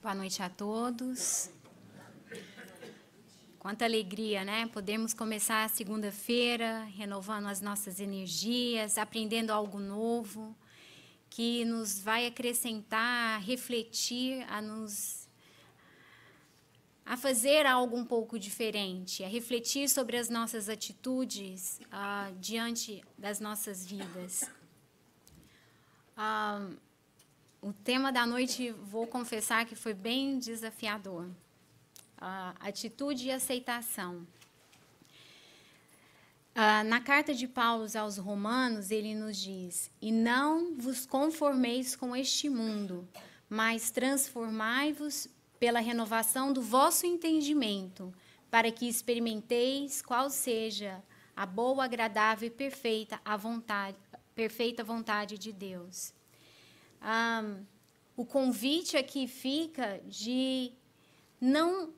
Boa noite a todos. Quanta alegria, né? Podemos começar a segunda-feira renovando as nossas energias, aprendendo algo novo, que nos vai acrescentar, a refletir, a fazer algo um pouco diferente, a refletir sobre as nossas atitudes diante das nossas vidas. O tema da noite, vou confessar que foi bem desafiador. Atitude e aceitação. Na carta de Paulo aos Romanos, ele nos diz: "E não vos conformeis com este mundo, mas transformai-vos pela renovação do vosso entendimento, para que experimenteis qual seja a boa, agradável e perfeita vontade de Deus." O convite aqui fica de não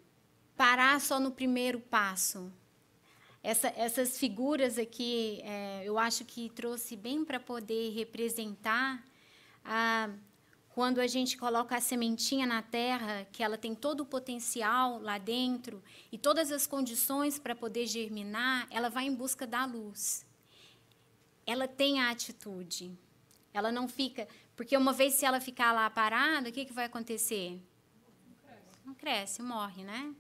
parar só no primeiro passo. Essas figuras aqui, eu acho que trouxe bem para poder representar quando a gente coloca a sementinha na terra, que ela tem todo o potencial lá dentro e todas as condições para poder germinar, ela vai em busca da luz. Ela tem a atitude. Ela não fica... Porque uma vez se ela ficar lá parada, o que vai acontecer? Não cresce, morre, né?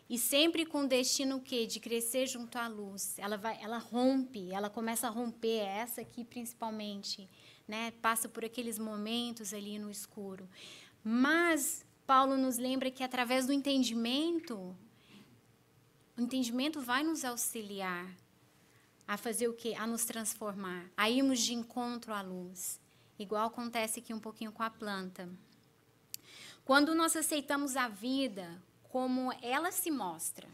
E sempre com o destino o quê? De crescer junto à luz. Ela rompe, ela começa a romper, essa aqui principalmente, né? Passa por aqueles momentos ali no escuro. Mas Paulo nos lembra que através do entendimento, o entendimento vai nos auxiliar a fazer o quê? A nos transformar, a irmos de encontro à luz. Igual acontece aqui um pouquinho com a planta. Quando nós aceitamos a vida como ela se mostra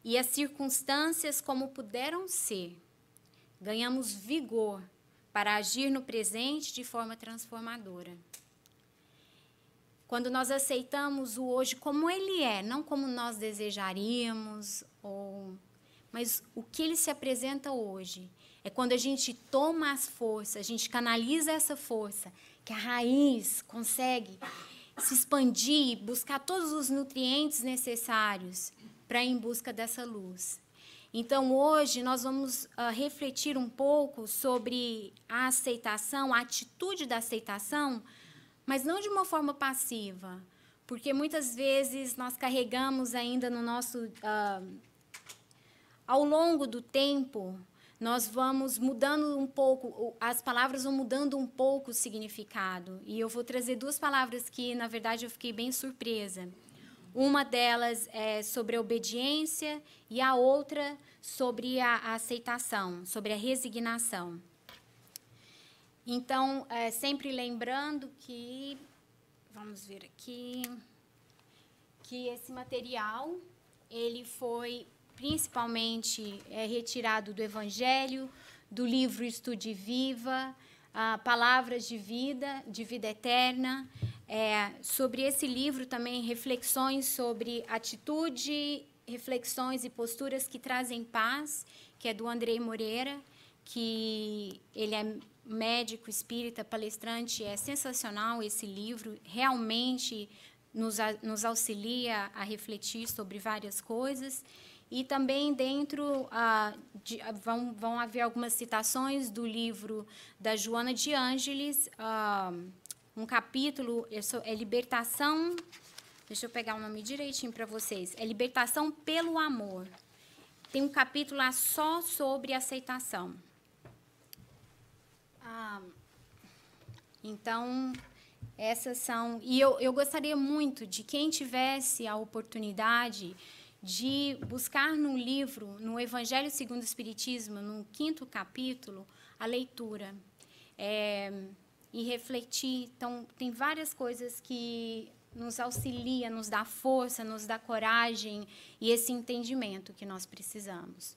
e as circunstâncias como puderam ser, ganhamos vigor para agir no presente de forma transformadora. Quando nós aceitamos o hoje como ele é, não como nós desejaríamos, mas o que ele se apresenta hoje, é quando a gente toma as forças, a gente canaliza essa força, que a raiz consegue se expandir, buscar todos os nutrientes necessários para ir em busca dessa luz. Então, hoje, nós vamos refletir um pouco sobre a aceitação, a atitude da aceitação, mas não de uma forma passiva, porque muitas vezes nós carregamos ainda no nosso... ao longo do tempo, nós vamos mudando um pouco, as palavras vão mudando um pouco o significado. E eu vou trazer duas palavras que, na verdade, eu fiquei bem surpresa. Uma delas é sobre a obediência e a outra sobre a aceitação, sobre a resignação. Então, sempre lembrando que, vamos ver aqui, que esse material, ele foi... principalmente retirado do Evangelho, do livro Estude Viva, Palavras de vida eterna. Sobre esse livro também, reflexões sobre atitude, reflexões e posturas que trazem paz, que é do Andrei Moreira, que ele é médico, espírita, palestrante, é sensacional esse livro, realmente nos auxilia a refletir sobre várias coisas. E também dentro vão haver algumas citações do livro da Joana de Ângeles, um capítulo, é Libertação, deixa eu pegar o nome direitinho para vocês, é Libertação pelo Amor. Tem um capítulo lá só sobre aceitação. Então, essas são... E eu gostaria muito de quem tivesse a oportunidade de buscar no livro, no Evangelho segundo o Espiritismo, no 5º capítulo, a leitura e refletir. Então, tem várias coisas que nos auxiliam, nos dá força, nos dá coragem e esse entendimento que nós precisamos.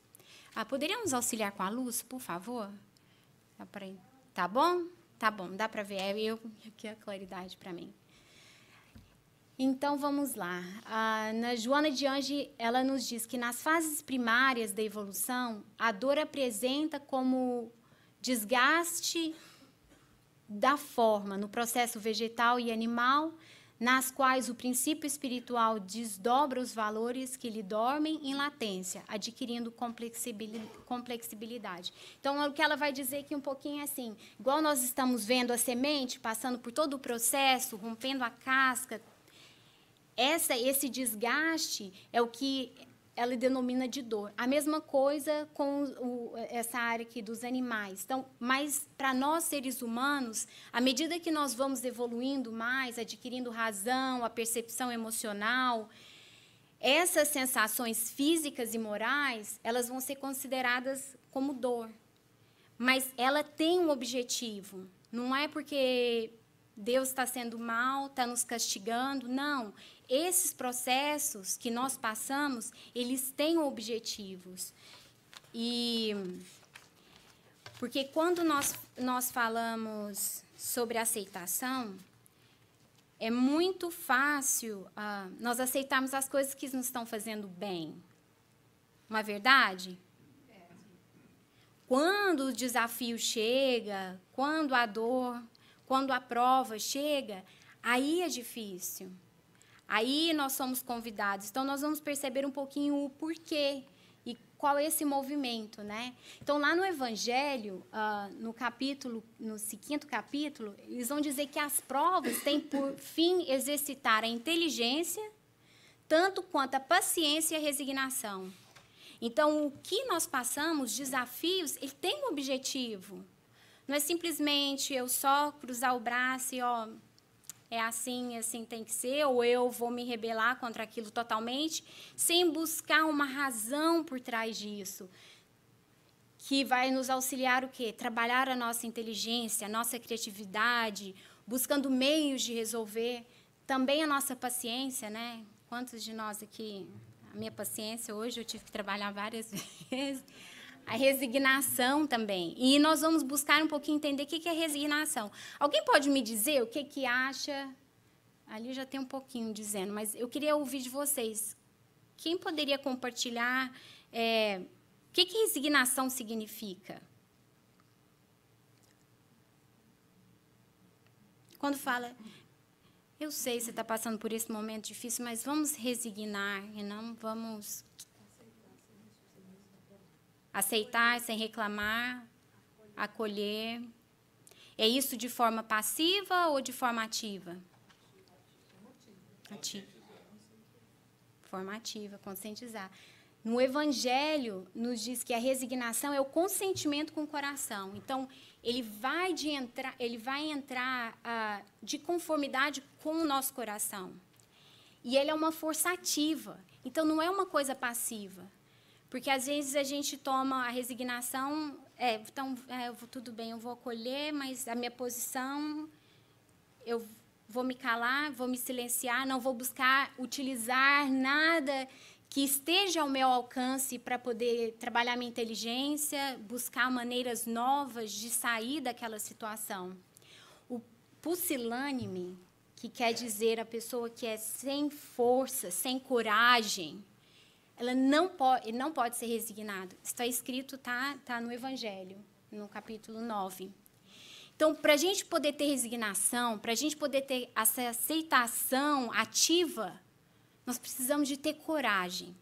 Poderíamos auxiliar com a luz, por favor? Tá bom? Tá bom, dá para ver. Aqui a claridade para mim. Então, vamos lá. Na Joana de Ângeles, ela nos diz que nas fases primárias da evolução, a dor apresenta como desgaste da forma no processo vegetal e animal, nas quais o princípio espiritual desdobra os valores que lhe dormem em latência, adquirindo complexibilidade. Então, o que ela vai dizer aqui um pouquinho é assim, igual nós estamos vendo a semente, passando por todo o processo, rompendo a casca, esse desgaste é o que ela denomina de dor. A mesma coisa com essa área aqui dos animais. Então, mas para nós, seres humanos, à medida que nós vamos evoluindo mais, adquirindo razão, a percepção emocional, essas sensações físicas e morais, elas vão ser consideradas como dor. Mas ela tem um objetivo. Não é porque Deus está sendo mal, está nos castigando, não. Esses processos que nós passamos, eles têm objetivos. Porque quando nós falamos sobre aceitação, é muito fácil nós aceitarmos as coisas que nos estão fazendo bem. Não é verdade? Quando o desafio chega, quando a dor, quando a prova chega, aí é difícil. Aí nós somos convidados. Então, nós vamos perceber um pouquinho o porquê e qual é esse movimento, né? Então, lá no Evangelho, no 5º capítulo, eles vão dizer que as provas têm por fim exercitar a inteligência, tanto quanto a paciência e a resignação. Então, o que nós passamos, desafios, ele tem um objetivo. Não é simplesmente eu só cruzar o braço e, é assim tem que ser, ou eu vou me rebelar contra aquilo totalmente, sem buscar uma razão por trás disso, que vai nos auxiliar o quê? Trabalhar a nossa inteligência, a nossa criatividade, buscando meios de resolver, também a nossa paciência, né? Quantos de nós aqui, a minha paciência hoje eu tive que trabalhar várias vezes, a resignação também. E nós vamos buscar um pouquinho entender o que é resignação. Alguém pode me dizer o que acha? Ali já tem um pouquinho dizendo, mas eu queria ouvir de vocês. Quem poderia compartilhar o que resignação significa? Quando fala, eu sei que você está passando por esse momento difícil, mas vamos resignar e não vamos aceitar sem reclamar, acolher. É isso de forma passiva ou de forma ativa? Ativa. Forma ativa, conscientizar. No Evangelho, nos diz que a resignação é o consentimento com o coração. Então, ele vai entrar de conformidade com o nosso coração. E ele é uma força ativa. Então, não é uma coisa passiva. Porque, às vezes, a gente toma a resignação, tudo bem, eu vou acolher, mas a minha posição, eu vou me calar, vou me silenciar, não vou buscar utilizar nada que esteja ao meu alcance para poder trabalhar minha inteligência, buscar maneiras novas de sair daquela situação. O pusilânime, que quer dizer a pessoa que é sem força, sem coragem, ela não pode ser resignada. Está escrito, tá no Evangelho, no capítulo 9. Então, para a gente poder ter resignação, para a gente poder ter essa aceitação ativa, nós precisamos de ter coragem.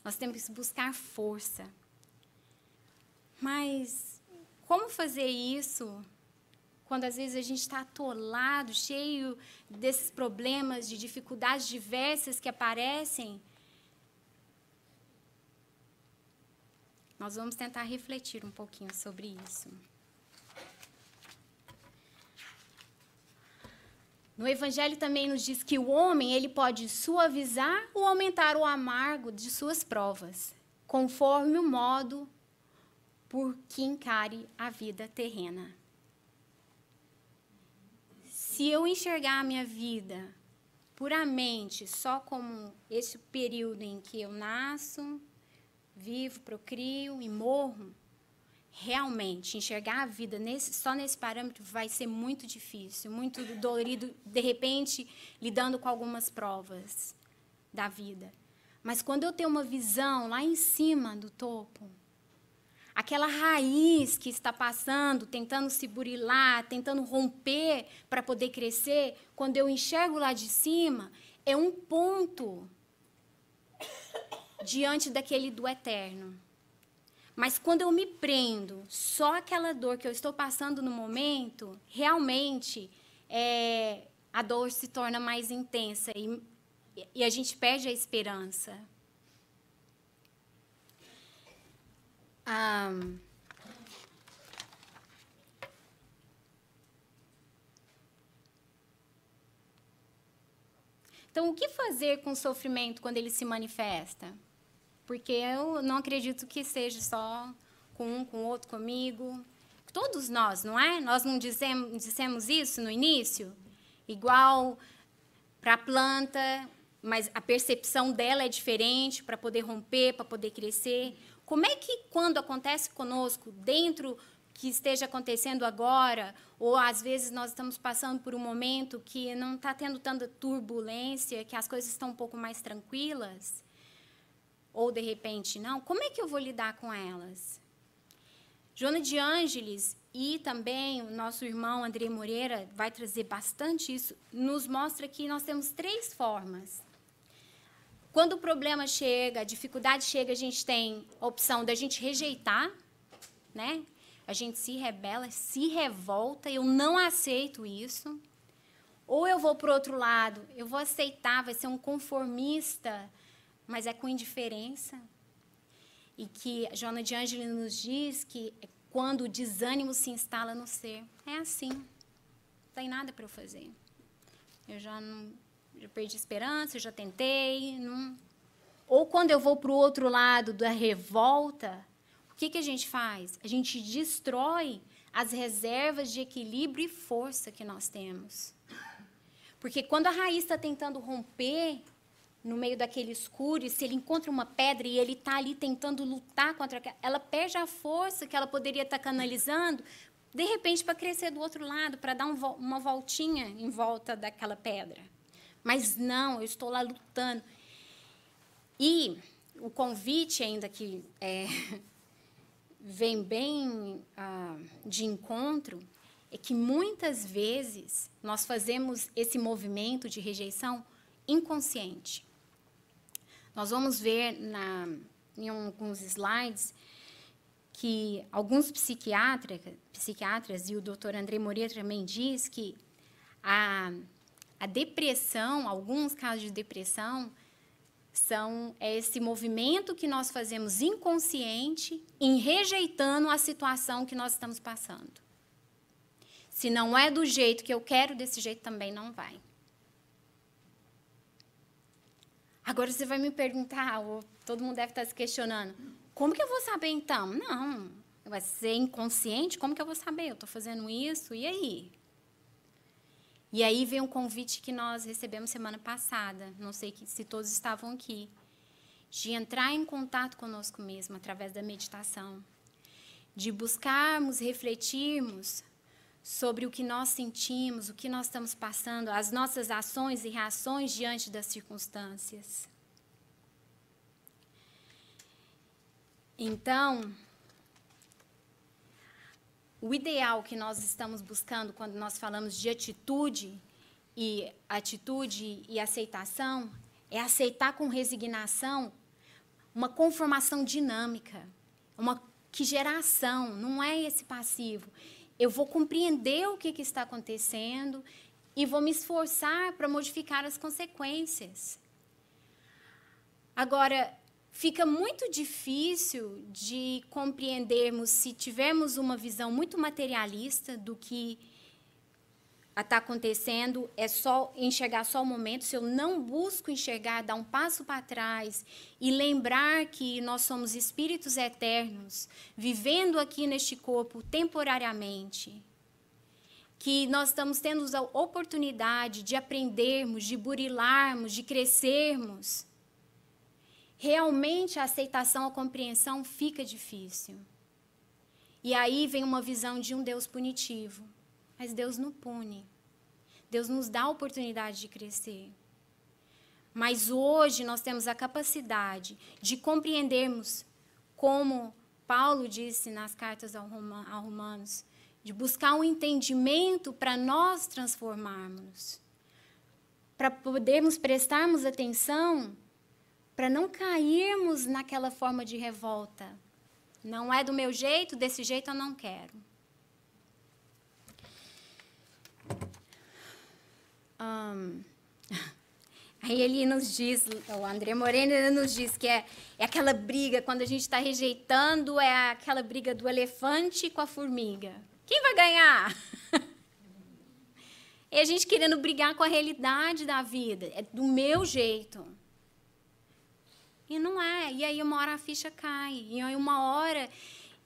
Nós temos que buscar força. Mas como fazer isso quando, às vezes, a gente está atolado, cheio desses problemas, de dificuldades diversas que aparecem? Nós vamos tentar refletir um pouquinho sobre isso. No Evangelho também nos diz que o homem ele pode suavizar ou aumentar o amargo de suas provas, conforme o modo por que encare a vida terrena. Se eu enxergar a minha vida puramente só como esse período em que eu nasço, vivo, procrio e morro, realmente, enxergar a vida só nesse parâmetro vai ser muito difícil, muito dolorido, de repente, lidando com algumas provas da vida. Mas quando eu tenho uma visão lá em cima do topo, aquela raiz que está passando, tentando se burilar, tentando romper para poder crescer, quando eu enxergo lá de cima, é um ponto diante daquele do eterno. Mas quando eu me prendo, só aquela dor que eu estou passando no momento, realmente a dor se torna mais intensa e a gente perde a esperança. Então, o que fazer com o sofrimento quando ele se manifesta? Porque eu não acredito que seja só com um, com o outro, comigo. Todos nós, não é? Nós não dissemos isso no início? Igual para a planta, mas a percepção dela é diferente para poder romper, para poder crescer. Como é que, quando acontece conosco, dentro que esteja acontecendo agora, ou às vezes nós estamos passando por um momento que não está tendo tanta turbulência, que as coisas estão um pouco mais tranquilas, ou de repente não, como é que eu vou lidar com elas? Joana de Ângeles e também o nosso irmão André Moreira vai trazer bastante isso, nos mostra que nós temos 3 formas. Quando o problema chega, a dificuldade chega, a gente tem a opção da gente rejeitar, né? A gente se rebela, se revolta, eu não aceito isso. Ou eu vou para o outro lado, eu vou aceitar, vai ser um conformista, mas é com indiferença. E que a Joana de Ângeles nos diz que quando o desânimo se instala no ser, é assim, não tem nada para eu fazer. Eu já perdi esperança, eu já tentei. Não. Ou quando eu vou para o outro lado da revolta, o que a gente faz? A gente destrói as reservas de equilíbrio e força que nós temos. Porque quando a raiz está tentando romper no meio daquele escuro, e se ele encontra uma pedra e ele está ali tentando lutar contra ela, perde a força que ela poderia estar canalizando, de repente, para crescer do outro lado, para dar uma voltinha em volta daquela pedra. Mas não, eu estou lá lutando. E o convite ainda que vem bem de encontro é que muitas vezes nós fazemos esse movimento de rejeição inconsciente. Nós vamos ver em alguns slides que alguns psiquiatras e o Dr. André Moreira também diz que a depressão, alguns casos de depressão, é esse movimento que nós fazemos inconsciente em rejeitando a situação que nós estamos passando. Se não é do jeito que eu quero, desse jeito também não vai. Agora você vai me perguntar, ou todo mundo deve estar se questionando, como que eu vou saber então? Não, vai ser inconsciente, como que eu vou saber? Eu estou fazendo isso, e aí? E aí vem um convite que nós recebemos semana passada, não sei se todos estavam aqui, de entrar em contato conosco mesmo através da meditação, de buscarmos, refletirmos sobre o que nós sentimos, o que nós estamos passando, as nossas ações e reações diante das circunstâncias. Então, o ideal que nós estamos buscando quando nós falamos de atitude e aceitação é aceitar com resignação uma conformação dinâmica, que gera ação, não é esse passivo. Eu vou compreender o que está acontecendo e vou me esforçar para modificar as consequências. Agora, fica muito difícil de compreendermos se tivermos uma visão muito materialista do que está acontecendo, é só enxergar só o momento. Se eu não busco enxergar, dar um passo para trás e lembrar que nós somos espíritos eternos, vivendo aqui neste corpo temporariamente, que nós estamos tendo a oportunidade de aprendermos, de burilarmos, de crescermos, realmente a aceitação, a compreensão fica difícil. E aí vem uma visão de um Deus punitivo. Mas Deus não pune. Deus nos dá a oportunidade de crescer. Mas hoje nós temos a capacidade de compreendermos como Paulo disse nas cartas aos Romanos, de buscar um entendimento para nós transformarmos, para podermos prestarmos atenção, para não cairmos naquela forma de revolta. Não é do meu jeito, desse jeito eu não quero. Aí ele nos diz, o André Moreno ele nos diz que é aquela briga, quando a gente está rejeitando, é aquela briga do elefante com a formiga. Quem vai ganhar? É a gente querendo brigar com a realidade da vida, é do meu jeito. E não é. E aí uma hora a ficha cai, e aí uma hora...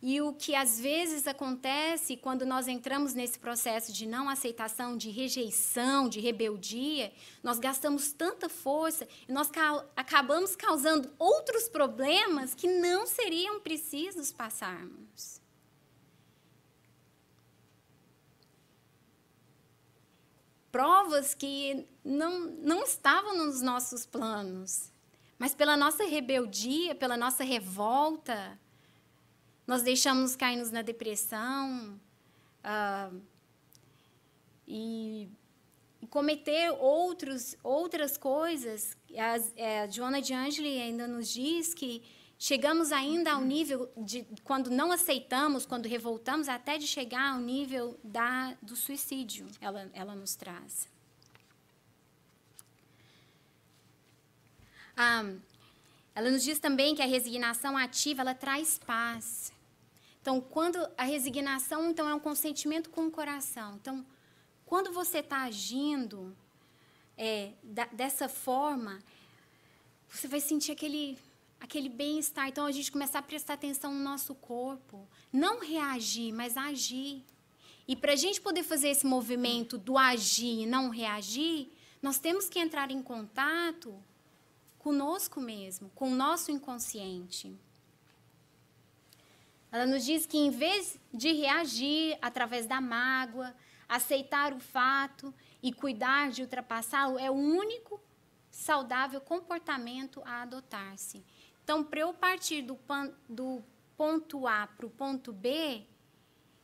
E o que às vezes acontece quando nós entramos nesse processo de não aceitação, de rejeição, de rebeldia, nós gastamos tanta força e nós acabamos causando outros problemas que não seriam precisos passarmos. Provas que não estavam nos nossos planos, mas pela nossa rebeldia, pela nossa revolta, nós deixamos cair na depressão e cometer outras coisas. A Joana de Angeli ainda nos diz que chegamos ainda ao nível de, quando não aceitamos, quando revoltamos, até de chegar ao nível do suicídio, ela nos traz. Ela nos diz também que a resignação ativa, ela traz paz. Então, quando a resignação, então, é um consentimento com o coração. Então, quando você está agindo dessa forma, você vai sentir aquele bem-estar. Então, a gente começa a prestar atenção no nosso corpo. Não reagir, mas agir. E para a gente poder fazer esse movimento do agir e não reagir, nós temos que entrar em contato conosco mesmo, com o nosso inconsciente. Ela nos diz que, em vez de reagir através da mágoa, aceitar o fato e cuidar de ultrapassá-lo, é o único saudável comportamento a adotar-se. Então, para eu partir do ponto A para o ponto B,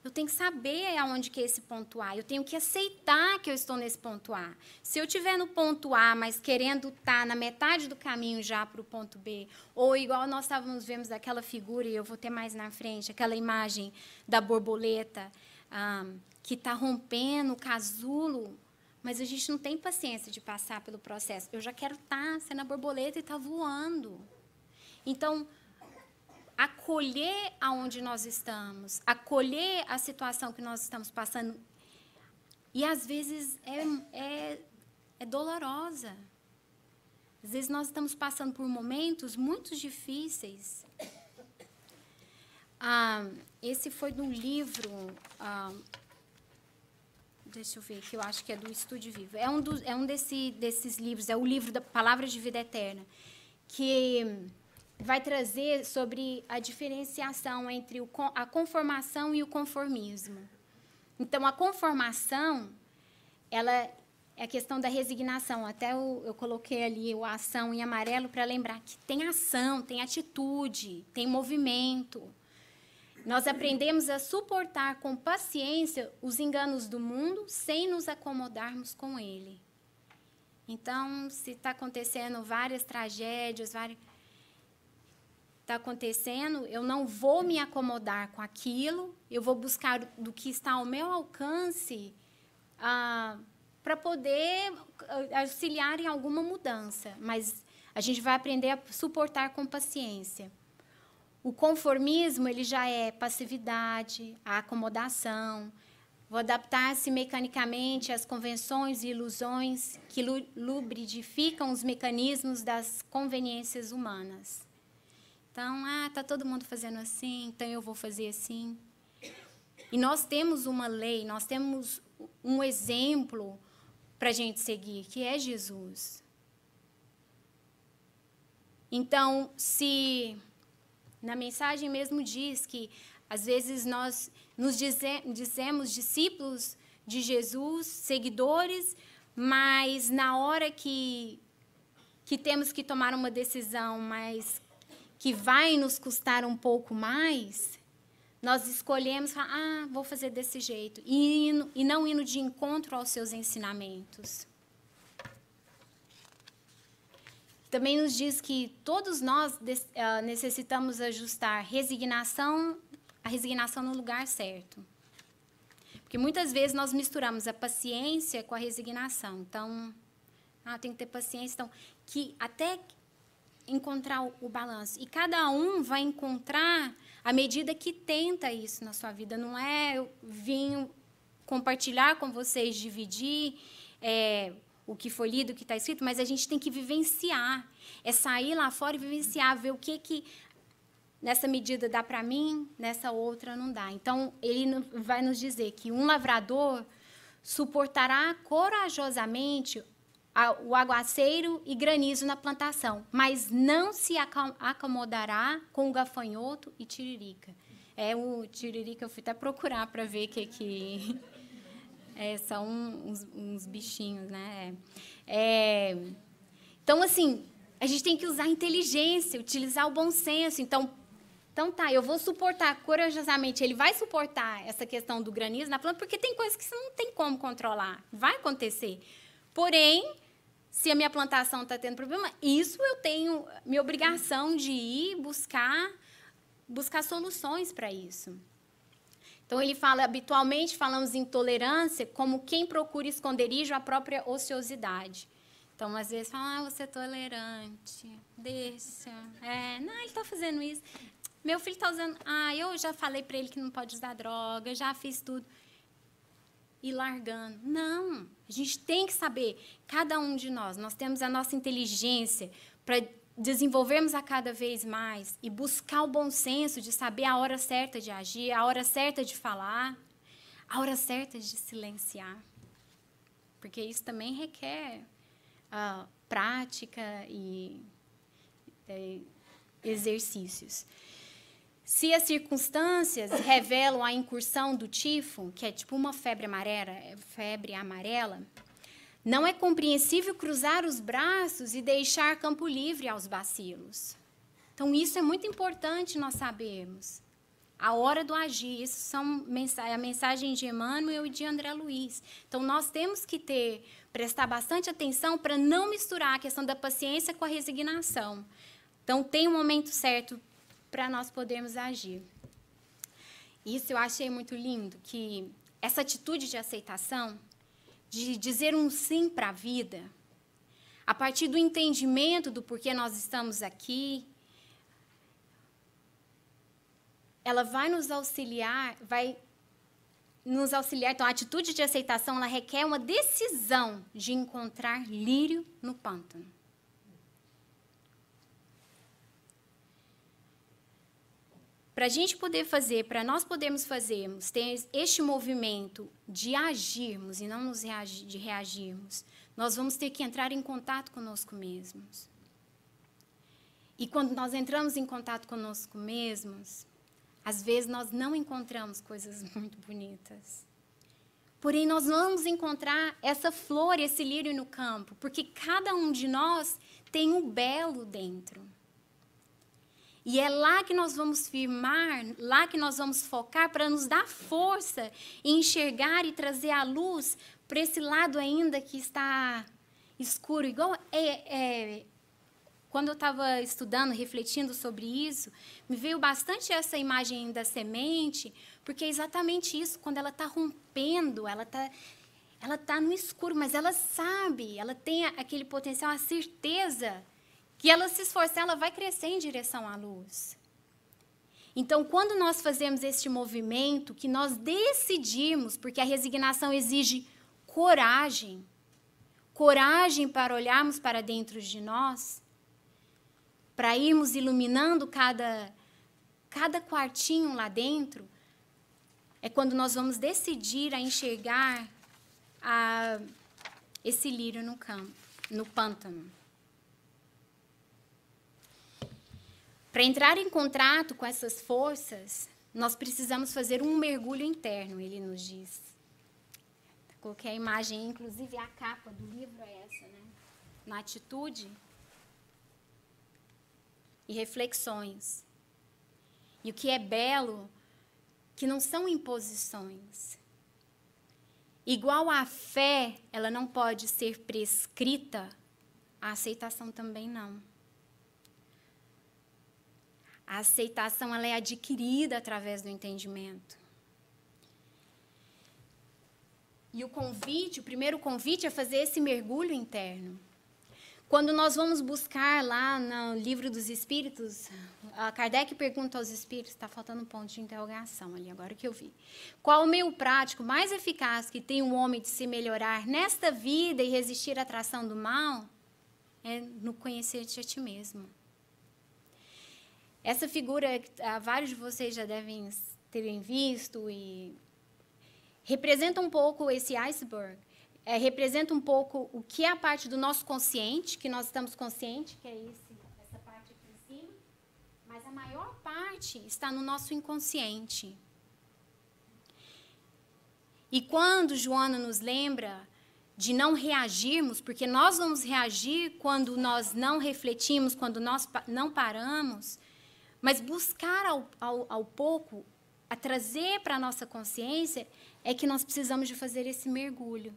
eu tenho que saber aonde que é esse ponto A. Eu tenho que aceitar que eu estou nesse ponto A. Se eu estiver no ponto A, mas querendo estar na metade do caminho já para o ponto B, ou igual nós vemos daquela figura, e eu vou ter mais na frente, aquela imagem da borboleta que está rompendo o casulo, mas a gente não tem paciência de passar pelo processo. Eu já quero estar sendo a borboleta e estar voando. Então, acolher aonde nós estamos, acolher a situação que nós estamos passando, e às vezes é dolorosa. Às vezes nós estamos passando por momentos muito difíceis. Esse foi do livro, deixa eu ver, que eu acho que é do Estude Vivo. É um desses livros, é o livro da Palavra de Vida Eterna, que vai trazer sobre a diferenciação entre a conformação e o conformismo. Então, a conformação, ela é a questão da resignação. Até eu coloquei ali a ação em amarelo para lembrar que tem ação, tem atitude, tem movimento. Nós aprendemos a suportar com paciência os enganos do mundo sem nos acomodarmos com ele. Então, se está acontecendo várias tragédias, está acontecendo, eu não vou me acomodar com aquilo, eu vou buscar do que está ao meu alcance para poder auxiliar em alguma mudança, mas a gente vai aprender a suportar com paciência. O conformismo, ele já é passividade, a acomodação, vou adaptar-se mecanicamente às convenções e ilusões que lubrificam os mecanismos das conveniências humanas. Então, está todo mundo fazendo assim, então eu vou fazer assim. E nós temos uma lei, nós temos um exemplo para a gente seguir, que é Jesus. Então, se na mensagem mesmo diz que, às vezes, nós nos dizemos discípulos de Jesus, seguidores, mas na hora que temos que tomar uma decisão mais que vai nos custar um pouco mais, nós escolhemos falar, vou fazer desse jeito, e não indo de encontro aos seus ensinamentos. Também nos diz que todos nós necessitamos ajustar a resignação no lugar certo. Porque muitas vezes nós misturamos a paciência com a resignação. Então, tem que ter paciência. Então, que até encontrar o balanço. E cada um vai encontrar à medida que tenta isso na sua vida. Não é eu vim compartilhar com vocês, dividir o que foi lido, o que está escrito, mas a gente tem que vivenciar. É sair lá fora e vivenciar, ver o que nessa medida dá para mim, nessa outra não dá. Então, ele vai nos dizer que um lavrador suportará corajosamente o aguaceiro e granizo na plantação, mas não se acomodará com o gafanhoto e tiririca. O tiririca eu fui até procurar para ver que são uns bichinhos, né? Então, assim, a gente tem que usar a inteligência, utilizar o bom senso. Então, eu vou suportar corajosamente. Ele vai suportar essa questão do granizo na planta, porque tem coisas que você não tem como controlar. Vai acontecer. Porém, se a minha plantação está tendo problema, isso eu tenho minha obrigação de ir buscar soluções para isso. Então, ele fala, habitualmente falamos em tolerância como quem procura esconderijo à própria ociosidade. Então, às vezes, fala, você é tolerante, deixa. Não, ele está fazendo isso. Meu filho está usando... eu já falei para ele que não pode usar droga, já fiz tudo. E largando. Não, a gente tem que saber, cada um de nós temos a nossa inteligência para desenvolvermos a cada vez mais e buscar o bom senso de saber a hora certa de agir, a hora certa de falar, a hora certa de silenciar. Porque isso também requer prática e exercícios. Se as circunstâncias revelam a incursão do tifo, que é tipo uma febre amarela, não é compreensível cruzar os braços e deixar campo livre aos bacilos. Então, isso é muito importante nós sabermos. A hora do agir, isso são a mensagem de Emmanuel e de André Luiz. Então, nós temos que prestar bastante atenção para não misturar a questão da paciência com a resignação. Então, tem um momento certo para nós podermos agir. Isso eu achei muito lindo, que essa atitude de aceitação, de dizer um sim para a vida, a partir do entendimento do porquê nós estamos aqui, ela vai nos auxiliar. Então, a atitude de aceitação, ela requer uma decisão de encontrar lírio no pântano. Para nós podermos fazermos, ter este movimento de agirmos e não de reagirmos, nós vamos ter que entrar em contato conosco mesmos. E quando nós entramos em contato conosco mesmos, às vezes nós não encontramos coisas muito bonitas. Porém, nós vamos encontrar essa flor, esse lírio no campo, porque cada um de nós tem um belo dentro. E é lá que nós vamos firmar, lá que nós vamos focar para nos dar força e enxergar e trazer a luz para esse lado ainda que está escuro. Igual quando eu estava estudando, refletindo sobre isso, me veio bastante essa imagem da semente, porque é exatamente isso, quando ela está rompendo, ela está no escuro, mas ela sabe, ela tem aquele potencial, a certeza que ela se esforçar, ela vai crescer em direção à luz. Então, quando nós fazemos este movimento, que nós decidimos, porque a resignação exige coragem para olharmos para dentro de nós, para irmos iluminando cada quartinho lá dentro, é quando nós vamos decidir a enxergar esse lírio no pântano. Para entrar em contato com essas forças, nós precisamos fazer um mergulho interno, ele nos diz. Coloquei a imagem, inclusive a capa do livro é essa, né? Na atitude. e reflexões. E o que é belo, que não são imposições. Igual a fé, ela não pode ser prescrita, a aceitação também não. A aceitação ela é adquirida através do entendimento. E o primeiro convite é fazer esse mergulho interno. Quando nós vamos buscar lá no Livro dos Espíritos, Kardec pergunta aos espíritos, está faltando um ponto de interrogação ali, agora que eu vi. Qual o meio prático mais eficaz que tem um homem de se melhorar nesta vida e resistir à atração do mal? É no conhecer-te a ti mesmo. Essa figura, vários de vocês já devem terem visto e representa um pouco esse iceberg. Representa um pouco o que é a parte do nosso consciente, que nós estamos conscientes, que é essa parte aqui em cima, mas a maior parte está no nosso inconsciente. E quando Joana nos lembra de não reagirmos, porque nós vamos reagir quando nós não refletimos, quando nós não paramos, mas buscar ao pouco, a trazer para a nossa consciência, é que nós precisamos de fazer esse mergulho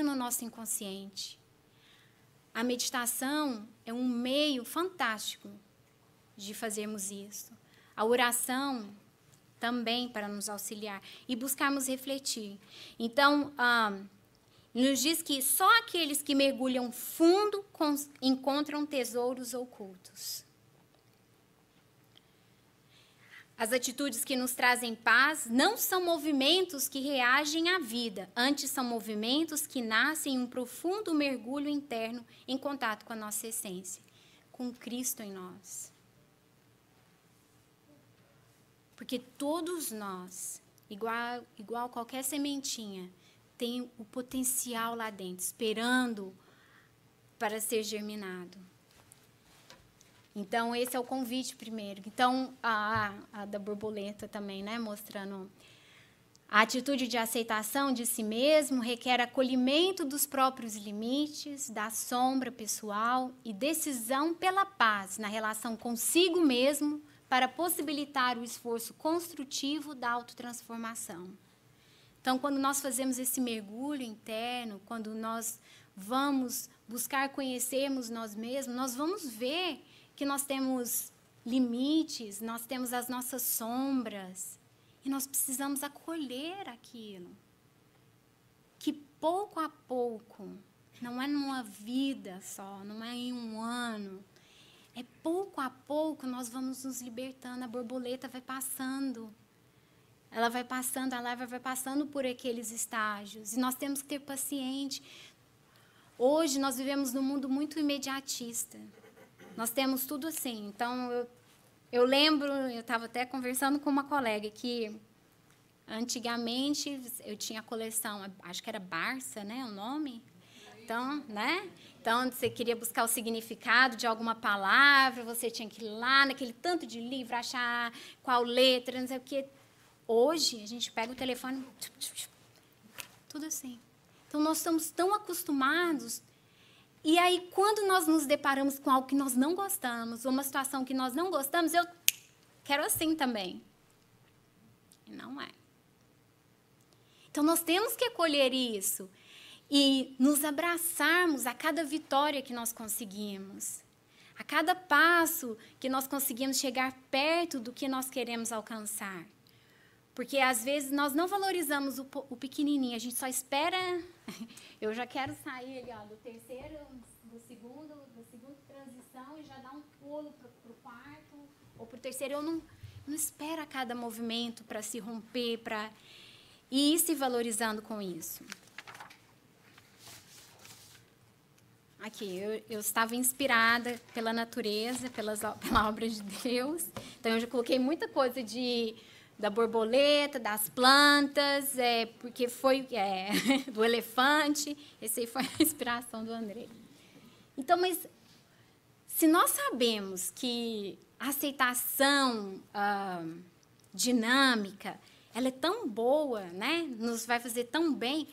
no nosso inconsciente. A meditação é um meio fantástico de fazermos isso. A oração também para nos auxiliar e buscarmos refletir. Então, nos diz que só aqueles que mergulham fundo encontram tesouros ocultos. As atitudes que nos trazem paz não são movimentos que reagem à vida, antes são movimentos que nascem em um profundo mergulho interno em contato com a nossa essência, com Cristo em nós. Porque todos nós, igual qualquer sementinha, tem o potencial lá dentro, esperando para ser germinado. Então, esse é o convite primeiro. Então, a da borboleta também, né, mostrando a atitude de aceitação de si mesmo requer acolhimento dos próprios limites, da sombra pessoal e decisão pela paz na relação consigo mesmo para possibilitar o esforço construtivo da autotransformação. Então, quando nós fazemos esse mergulho interno, quando nós vamos buscar conhecermos nós mesmos, nós vamos ver que nós temos limites, nós temos as nossas sombras, e nós precisamos acolher aquilo. Que pouco a pouco, não é numa vida só, não é em um ano, é pouco a pouco nós vamos nos libertando, a borboleta vai passando. Ela vai passando, a larva vai passando por aqueles estágios, e nós temos que ter paciência. Hoje nós vivemos num mundo muito imediatista. Nós temos tudo assim. Então, eu lembro, eu estava até conversando com uma colega que, antigamente, eu tinha a coleção, acho que era Barça, né, o nome? Então, né? Então, você queria buscar o significado de alguma palavra, você tinha que ir lá naquele tanto de livro, achar qual letra, não sei o quê. Hoje, a gente pega o telefone, tudo assim. Então, nós estamos tão acostumados. E aí, quando nós nos deparamos com algo que nós não gostamos, ou uma situação que nós não gostamos, eu quero assim também. E não é. Então, nós temos que acolher isso e nos abraçarmos a cada vitória que nós conseguimos, a cada passo que nós conseguimos chegar perto do que nós queremos alcançar. Porque, às vezes, nós não valorizamos o pequenininho, a gente só espera... Eu já quero sair ali, ó, do terceiro, da segunda transição e já dar um pulo para o quarto ou para o terceiro. Eu não espero a cada movimento para se romper, para ir se valorizando com isso. Aqui, eu estava inspirada pela natureza, pela obra de Deus. Então, eu já coloquei muita coisa da borboleta, das plantas, porque foi do elefante. Essa aí foi a inspiração do André. Então, mas se nós sabemos que a aceitação dinâmica, ela é tão boa, né? Nos vai fazer tão bem,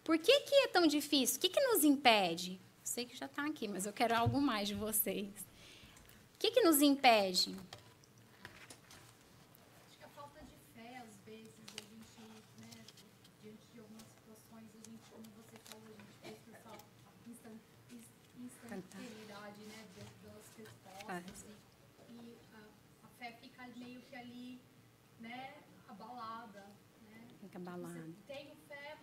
por que é tão difícil? O que nos impede? Eu sei que já está aqui, mas eu quero algo mais de vocês. O que nos impede? Acho que a falta de fé, às vezes, a gente, né, diante de algumas situações, a gente, como você falou, a gente fez por essa instantaneidade, né, das respostas. E a fé fica meio que ali, né, abalada. Né? Fica abalada. Você tem fé,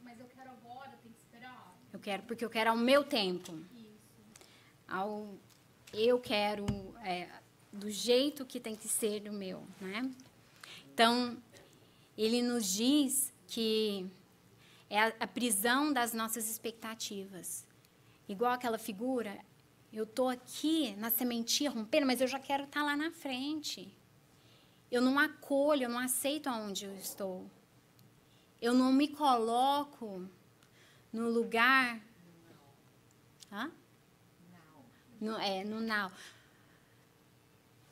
mas eu quero agora, tem que esperar. Porque eu quero ao meu tempo. Isso. Eu quero do jeito que tem que ser o meu, né? Então, ele nos diz que é a prisão das nossas expectativas. Igual aquela figura, eu estou aqui na sementinha rompendo, mas eu já quero estar lá na frente. Eu não acolho, eu não aceito aonde eu estou. Eu não me coloco no lugar... Hã? No now.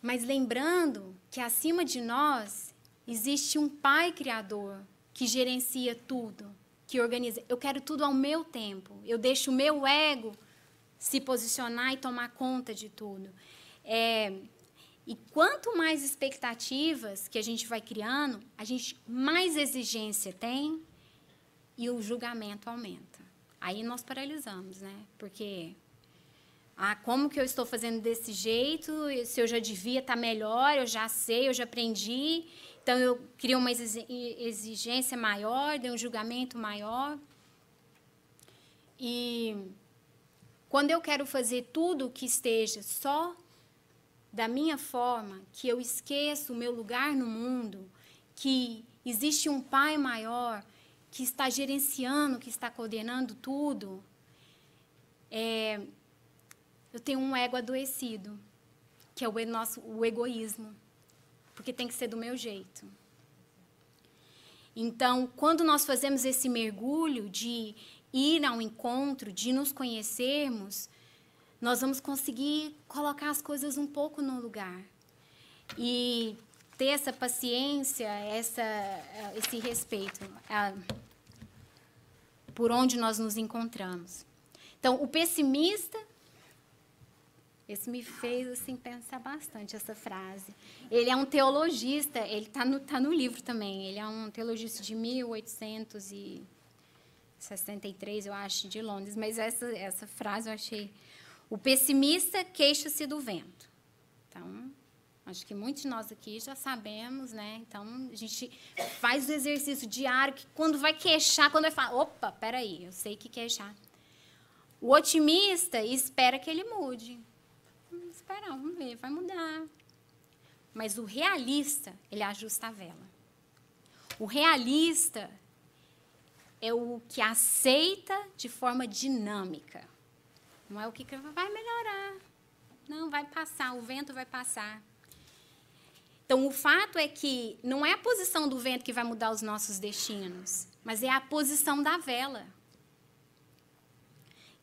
Mas lembrando que acima de nós existe um Pai Criador que gerencia tudo, que organiza. Eu quero tudo ao meu tempo. Eu deixo o meu ego se posicionar e tomar conta de tudo. E quanto mais expectativas que a gente vai criando, a gente mais exigência tem e o julgamento aumenta. Aí nós paralisamos, né? Porque... como que eu estou fazendo desse jeito? Se eu já devia estar melhor, eu já sei, eu já aprendi. Então, eu crio uma exigência maior, dei um julgamento maior. E quando eu quero fazer tudo que esteja só da minha forma, que eu esqueço o meu lugar no mundo, que existe um Pai maior que está gerenciando, que está coordenando tudo, eu tenho um ego adoecido, que é o egoísmo, porque tem que ser do meu jeito. Então, quando nós fazemos esse mergulho de ir ao encontro, de nos conhecermos, nós vamos conseguir colocar as coisas um pouco no lugar. E ter essa paciência, esse respeito por onde nós nos encontramos. Então, o pessimista... Esse me fez assim, pensar bastante, essa frase. Ele é um teologista, ele está no livro também. Ele é um teologista de 1863, eu acho, de Londres. Mas essa frase eu achei... O pessimista queixa-se do vento. Então, acho que muitos de nós aqui já sabemos, né? Então, a gente faz o exercício diário, que quando vai queixar, quando vai falar, opa, peraí, eu sei que queixar. O otimista espera que ele mude. Esperar, vamos ver, vai mudar. Mas o realista, ele ajusta a vela. O realista é o que aceita de forma dinâmica. Não é o que vai melhorar. Não, vai passar, o vento vai passar. Então, o fato é que não é a posição do vento que vai mudar os nossos destinos, mas é a posição da vela.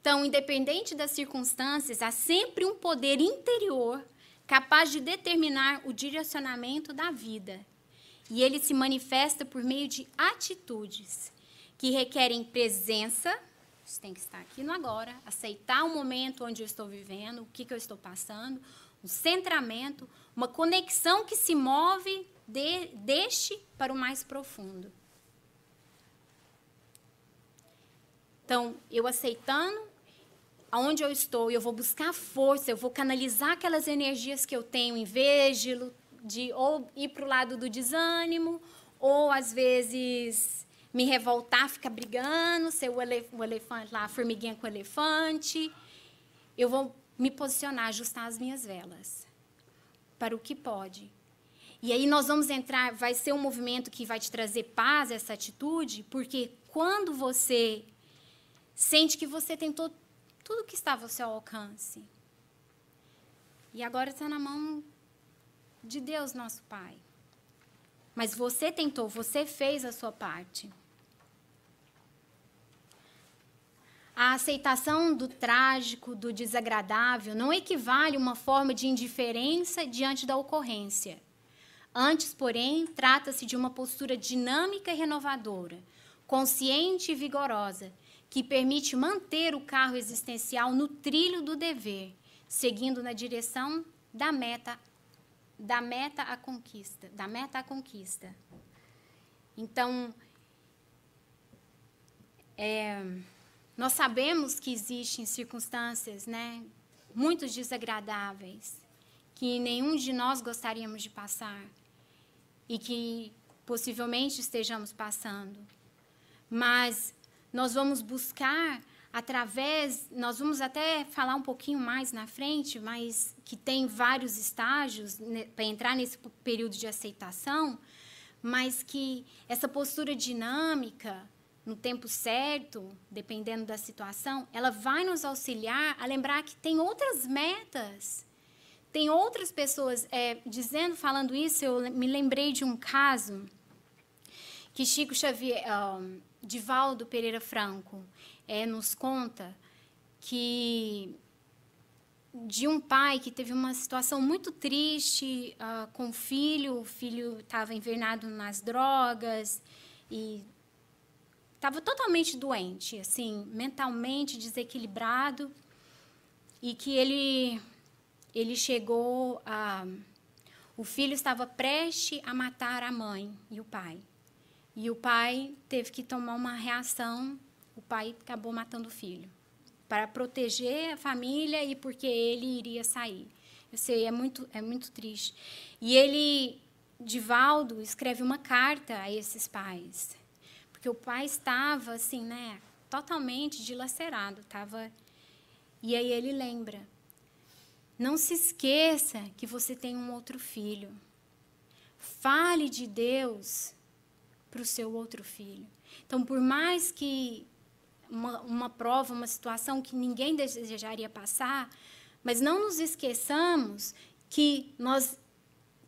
Então, independente das circunstâncias, há sempre um poder interior capaz de determinar o direcionamento da vida. E ele se manifesta por meio de atitudes que requerem presença, isso tem que estar aqui no agora, aceitar o momento onde eu estou vivendo, o que eu estou passando, um centramento, uma conexão que se move deste para o mais profundo. Então, eu aceitando aonde eu estou, eu vou buscar força, eu vou canalizar aquelas energias que eu tenho, em vez de ou ir para o lado do desânimo, ou, às vezes, me revoltar, ficar brigando, ser o elefante lá, a formiguinha com o elefante. Eu vou me posicionar, ajustar as minhas velas para o que pode. E aí nós vamos entrar, vai ser um movimento que vai te trazer paz, essa atitude, porque quando você sente que você tentou tudo que estava ao seu alcance. E agora está na mão de Deus, nosso Pai. Mas você tentou, você fez a sua parte. A aceitação do trágico, do desagradável, não equivale a uma forma de indiferença diante da ocorrência. Antes, porém, trata-se de uma postura dinâmica e renovadora, consciente e vigorosa, que permite manter o carro existencial no trilho do dever, seguindo na direção da meta à conquista, da meta à conquista. Então, nós sabemos que existem circunstâncias, né, muito desagradáveis, que nenhum de nós gostaríamos de passar e que possivelmente estejamos passando. Mas nós vamos buscar nós vamos até falar um pouquinho mais na frente, mas que tem vários estágios, né, para entrar nesse período de aceitação, mas que essa postura dinâmica, no tempo certo, dependendo da situação, ela vai nos auxiliar a lembrar que tem outras metas, tem outras pessoas. Falando isso, eu me lembrei de um caso que Chico Xavier, Divaldo Pereira Franco, nos conta que de um pai que teve uma situação muito triste com o filho estava invernado nas drogas e estava totalmente doente, assim, mentalmente desequilibrado, e que ele chegou o filho estava prestes a matar a mãe e o pai. E o pai teve que tomar uma reação, o pai acabou matando o filho, para proteger a família e porque ele iria sair. Eu sei, é muito triste. E Divaldo, escreve uma carta a esses pais, porque o pai estava, assim, né, totalmente dilacerado. E aí ele lembra, não se esqueça que você tem um outro filho. Fale de Deus para o seu outro filho. Então, por mais que uma prova, uma situação que ninguém desejaria passar, mas não nos esqueçamos que nós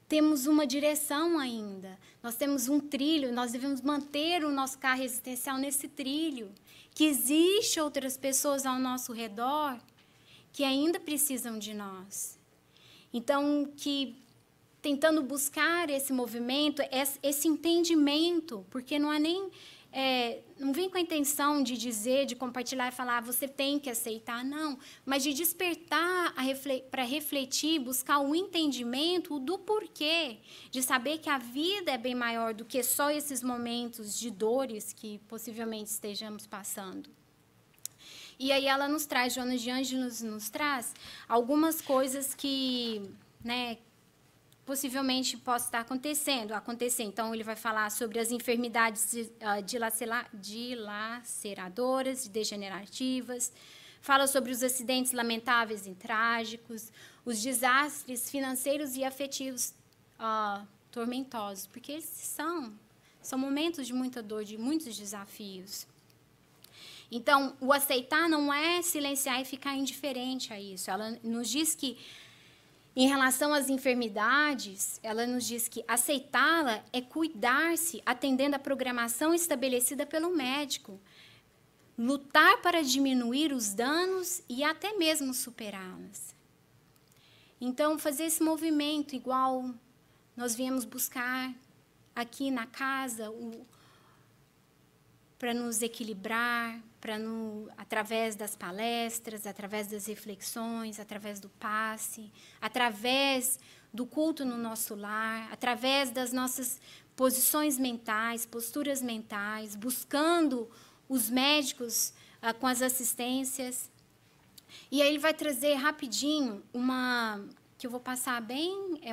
temos uma direção ainda, nós temos um trilho, nós devemos manter o nosso carro existencial nesse trilho, que existe outras pessoas ao nosso redor que ainda precisam de nós. Então, tentando buscar esse movimento, esse entendimento, porque não vem com a intenção de dizer, de compartilhar e falar, você tem que aceitar, não, mas de despertar para refletir, buscar o entendimento do porquê, de saber que a vida é bem maior do que só esses momentos de dores que possivelmente estejamos passando. E aí ela nos traz, Joana de Ângeles nos traz algumas coisas que, né, possivelmente possa estar acontecendo. Então, ele vai falar sobre as enfermidades dilaceradoras, degenerativas, fala sobre os acidentes lamentáveis e trágicos, os desastres financeiros e afetivos tormentosos, porque esses são momentos de muita dor, de muitos desafios. Então, o aceitar não é silenciar e ficar indiferente a isso. Ela nos diz que, em relação às enfermidades, ela nos diz que aceitá-la é cuidar-se, atendendo à programação estabelecida pelo médico, lutar para diminuir os danos e até mesmo superá-las. Então, fazer esse movimento, igual nós viemos buscar aqui na casa, para nos equilibrar, através das palestras, através das reflexões, através do passe, através do culto no nosso lar, através das nossas posições mentais, posturas mentais, buscando os médicos com as assistências. E aí ele vai trazer rapidinho que eu vou passar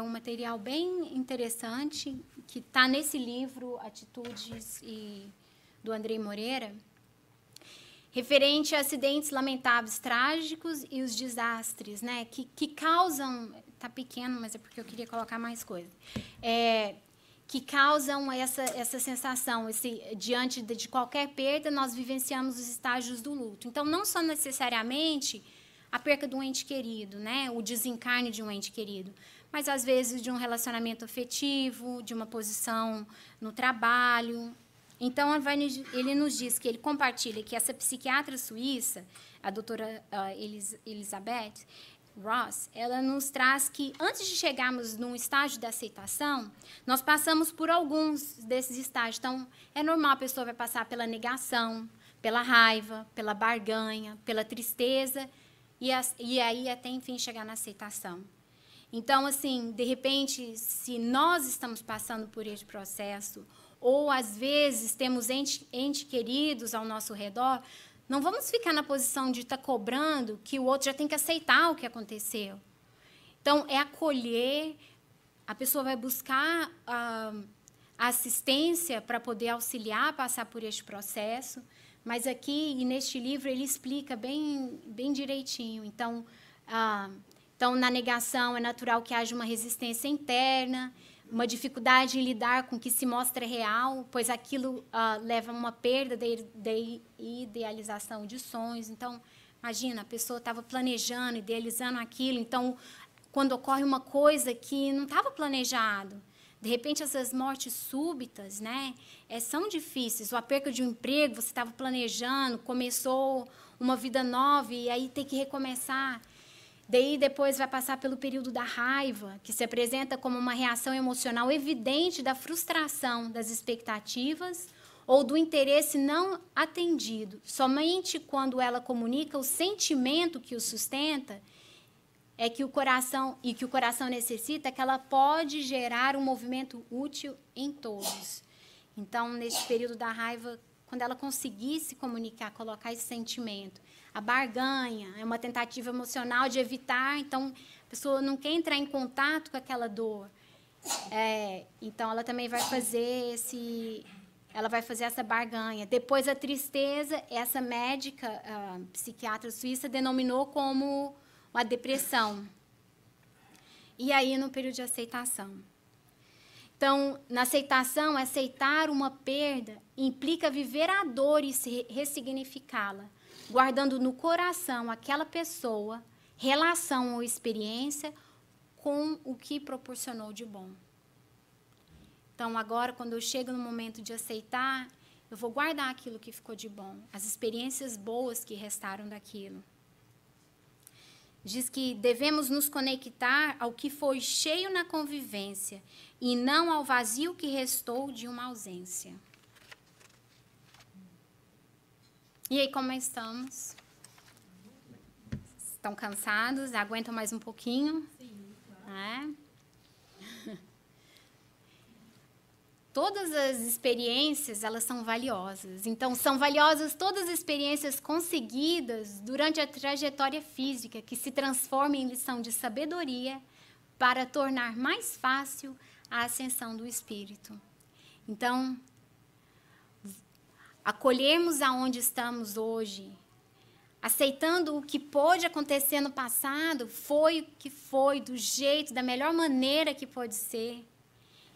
um material bem interessante, que está nesse livro, Atitudes, do Andrei Moreira, referente a acidentes lamentáveis, trágicos e os desastres, né, que causam, está pequeno, mas é porque eu queria colocar mais coisa, que causam essa sensação, diante de qualquer perda, nós vivenciamos os estágios do luto. Então, não só necessariamente a perca de um ente querido, né, o desencarne de um ente querido, mas, às vezes, de um relacionamento afetivo, de uma posição no trabalho. Então, ele nos diz que ele compartilha que essa psiquiatra suíça, a doutora Elizabeth Ross, ela nos traz que, antes de chegarmos num estágio da aceitação, nós passamos por alguns desses estágios. Então, é normal, a pessoa vai passar pela negação, pela raiva, pela barganha, pela tristeza, e aí até, enfim, chegar na aceitação. Então, assim, de repente, se nós estamos passando por esse processo, ou às vezes temos entes queridos ao nosso redor, não vamos ficar na posição de estar cobrando que o outro já tem que aceitar o que aconteceu. Então, é acolher, a pessoa vai buscar a assistência para poder auxiliar a passar por este processo, mas aqui, e neste livro, ele explica bem direitinho. Então, na negação, é natural que haja uma resistência interna, uma dificuldade em lidar com o que se mostra real, pois aquilo leva a uma perda da idealização de sonhos. Então, imagina, a pessoa estava planejando, idealizando aquilo, então, quando ocorre uma coisa que não estava planejado, de repente, essas mortes súbitas, né, são difíceis. A perca de um emprego, você estava planejando, começou uma vida nova e aí tem que recomeçar. Daí, depois, vai passar pelo período da raiva, que se apresenta como uma reação emocional evidente da frustração das expectativas ou do interesse não atendido. Somente quando ela comunica o sentimento que o sustenta, que o coração necessita, que ela pode gerar um movimento útil em todos. Então, neste período da raiva, quando ela conseguir se comunicar, colocar esse sentimento, a barganha é uma tentativa emocional de evitar, então a pessoa não quer entrar em contato com aquela dor. Então ela também vai fazer essa barganha. Depois a tristeza, essa médica, psiquiatra suíça, denominou como a depressão. E aí no período de aceitação. Então, na aceitação, aceitar uma perda implica viver a dor e ressignificá-la, guardando no coração aquela pessoa, relação ou experiência com o que proporcionou de bom. Então, agora, quando eu chego no momento de aceitar, eu vou guardar aquilo que ficou de bom, as experiências boas que restaram daquilo. Diz que devemos nos conectar ao que foi cheio na convivência e não ao vazio que restou de uma ausência. E aí, como estamos? Estão cansados? Aguentam mais um pouquinho? Sim, claro. Todas as experiências, elas são valiosas. Então, são valiosas todas as experiências conseguidas durante a trajetória física, que se transforma em lição de sabedoria para tornar mais fácil a ascensão do espírito. Então, acolhermos aonde estamos hoje, aceitando o que pôde acontecer no passado, foi o que foi, do jeito, da melhor maneira que pode ser.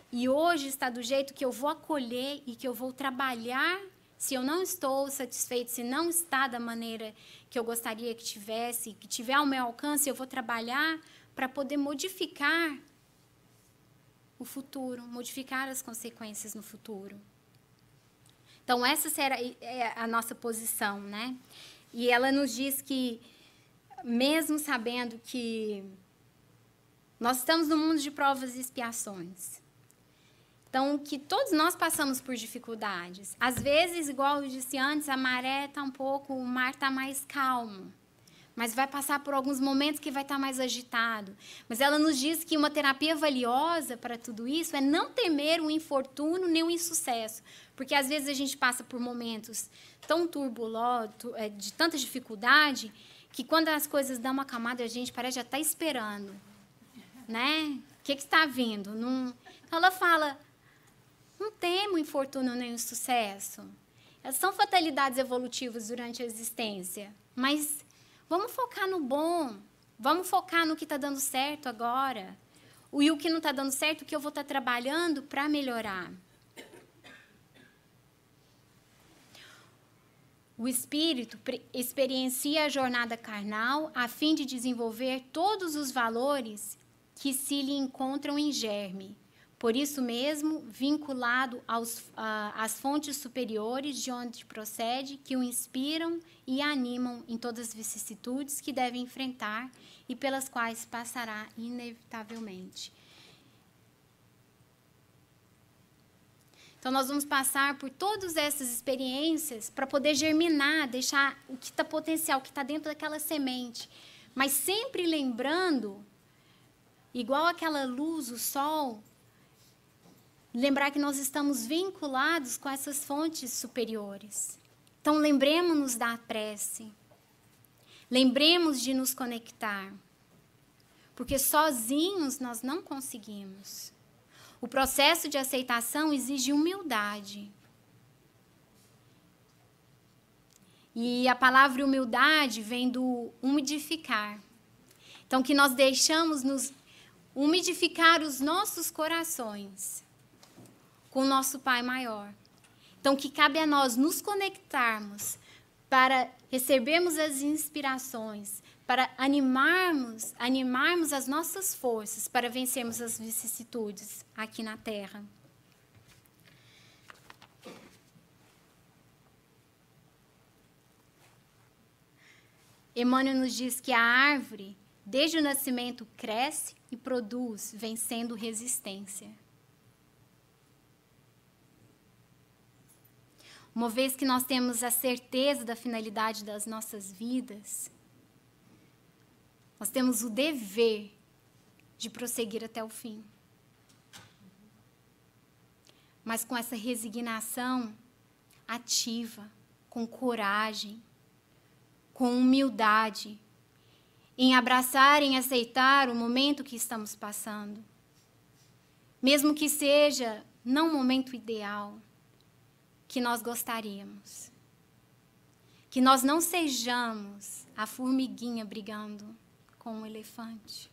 E hoje está do jeito que eu vou acolher e que eu vou trabalhar. Se eu não estou satisfeito, se não está da maneira que eu gostaria que tivesse, que tiver ao meu alcance, eu vou trabalhar para poder modificar o futuro, modificar as consequências no futuro. Então, essa será a nossa posição, né? E ela nos diz que, mesmo sabendo que nós estamos num mundo de provas e expiações, então, que todos nós passamos por dificuldades. Às vezes, igual eu disse antes, a maré está um pouco, o mar está mais calmo, mas vai passar por alguns momentos que vai estar mais agitado. Mas ela nos diz que uma terapia valiosa para tudo isso é não temer o infortúnio nem o insucesso, porque às vezes a gente passa por momentos tão turbulentos, de tanta dificuldade, que quando as coisas dão uma acalmada, a gente parece já estar esperando, né? O que está vindo? Não... Ela fala, não temo o infortúnio nem o sucesso. Elas são fatalidades evolutivas durante a existência, mas vamos focar no bom, vamos focar no que está dando certo agora. E o que não está dando certo, o que eu vou estar trabalhando para melhorar. O espírito experiencia a jornada carnal a fim de desenvolver todos os valores que se lhe encontram em germe. Por isso mesmo, vinculado às fontes superiores de onde procede, que o inspiram e animam em todas as vicissitudes que deve enfrentar e pelas quais passará inevitavelmente. Então, nós vamos passar por todas essas experiências para poder germinar, deixar o que está potencial, o que está dentro daquela semente. Mas sempre lembrando igual aquela luz, o sol, lembrar que nós estamos vinculados com essas fontes superiores. Então, lembremos-nos da prece. Lembremos de nos conectar. Porque sozinhos nós não conseguimos. O processo de aceitação exige humildade. E a palavra humildade vem do umidificar. Então, que nós deixamos nos umidificar os nossos corações com o nosso Pai maior. Então, que cabe a nós nos conectarmos para recebermos as inspirações, para animarmos as nossas forças, para vencermos as vicissitudes aqui na Terra. Emmanuel nos diz que a árvore, desde o nascimento, cresce e produz, vencendo resistência. Uma vez que nós temos a certeza da finalidade das nossas vidas, nós temos o dever de prosseguir até o fim. Mas com essa resignação ativa, com coragem, com humildade, em abraçar, em aceitar o momento que estamos passando. Mesmo que seja não o momento ideal que nós gostaríamos. Que nós não sejamos a formiguinha brigando com o elefante.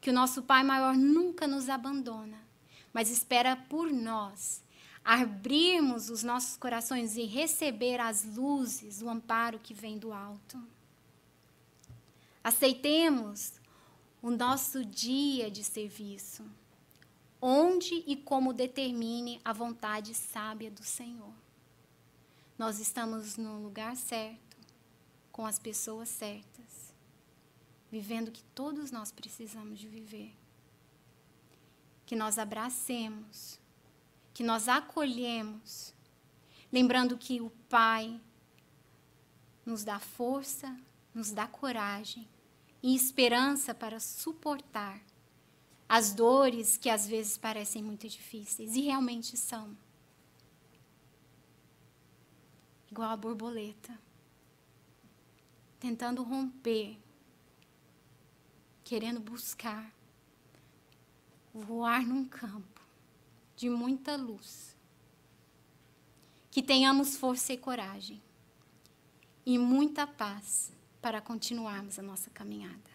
Que o nosso Pai maior nunca nos abandona, mas espera por nós abrirmos os nossos corações e receber as luzes, o amparo que vem do alto. Aceitemos o nosso dia de serviço, onde e como determine a vontade sábia do Senhor. Nós estamos no lugar certo, com as pessoas certas, vivendo o que todos nós precisamos de viver. Que nós abracemos, que nós acolhemos, lembrando que o Pai nos dá força, nos dá coragem e esperança para suportar as dores que às vezes parecem muito difíceis, e realmente são. Igual a borboleta, tentando romper, querendo buscar, voar num campo de muita luz. Que tenhamos força e coragem e muita paz para continuarmos a nossa caminhada.